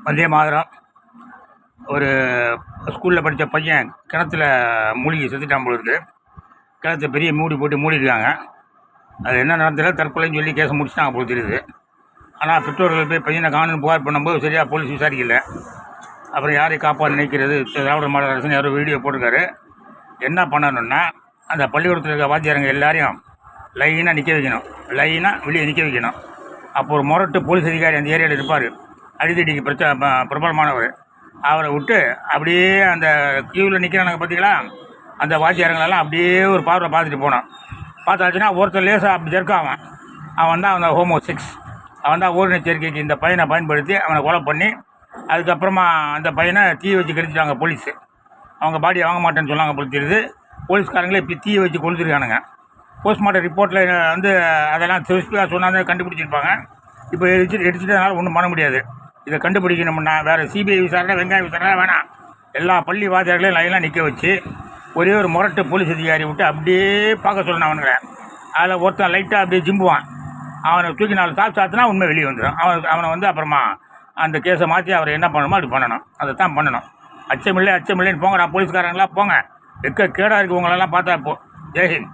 வந்தே மாதரம் ஒரு ஸ்கூலில் படித்த பையன் கிணத்துல மூழ்கி செத்துட்டான் போல இருக்குது. கிணத்துல பெரிய மூடி போட்டு மூடிருக்காங்க. அது என்ன நடந்ததில்ல, தற்கொலைன்னு சொல்லி கேஸை முடிச்சுட்டாங்க போல தெரியுது. ஆனால் பெற்றோர்கள் போய் பையனை காணுன்னு புகார் பண்ணும்போது சரியாக போலீஸ் விசாரிக்கல. அப்புறம் யாரையும் காப்பாற்ற நினைக்கிறது திராவிட மாடல் அரசுன்னு யாரோ வீடியோ போட்டிருக்காரு. என்ன பண்ணணுன்னா, அந்த பள்ளிக்கூடத்தில் இருக்க வாத்தியாரங்க எல்லாரையும் லைனாக நிற்க வைக்கணும், லைனாக வெளியே நிற்க வைக்கணும். அப்போ ஒரு முரட்டு போலீஸ் அதிகாரி அந்த ஏரியாவில் இருப்பார், அடித்தடிக்கு பிரபலமானவர். அவரை விட்டு அப்படியே அந்த க்யூவில் நிற்கிறானுங்க பார்த்தீங்களா, அந்த வாத்தியாரங்களெல்லாம் அப்படியே ஒரு பார்வை பார்த்துட்டு போனான். பார்த்தாச்சுன்னா ஒருத்தர் லேசாக அப்படி ஜெர்க்கான். அவன் தான் அந்த ஹோமோ6. அவன் தான் ஓரின சேர்க்கைக்கு இந்த பையனை பயன்படுத்தி அவனை கொலை பண்ணி, அதுக்கப்புறமா அந்த பையனை தீ வச்சு கெடுத்துட்டாங்க போலீஸு. அவங்க பாடியை வாங்க மாட்டேன்னு சொன்னாங்க போல தெரியுது. போலீஸ்காரங்களே இப்போ தீயை வச்சு கொளுத்துருக்கானுங்க. போஸ்ட்மார்ட்டம் ரிப்போர்ட்டில் வந்து அதெல்லாம் ஸ்பெசிஃபிக்காக சொன்னாங்க, கண்டுபிடிச்சிருப்பாங்க. இப்போ எடுத்துட்டதுனால ஒன்றும் பண்ண முடியாது. இதை கண்டுபிடிக்கணும்னா வேறு சிபிஐ விசாரணை, வெங்காய விசாரணை வேணாம். எல்லா பள்ளி வாத்தியார்களையும் லைனாக நிற்க வச்சு ஒரே ஒரு முரட்டு போலீஸ் அதிகாரி விட்டு அப்படியே பார்க்க சொல்லணும் அவனுங்களை. அதில் ஒருத்தன் லைட்டாக அப்படியே ஜிம்புவான். அவனை தூக்கி 4 சாத்துனா உண்மை வெளியே வந்துடும். அவனை வந்து அப்புறமா அந்த கேஸை மாற்றி அவரை என்ன பண்ணணுமோ அப்படி பண்ணணும். அதை தான் பண்ணணும். அச்சமில்லைன்னு போங்கடா போலீஸ்காரங்களா, போங்க. கேடாக இருக்குது உங்களெல்லாம் பார்த்தா. இப்போ ஜெய்ஹிந்த்.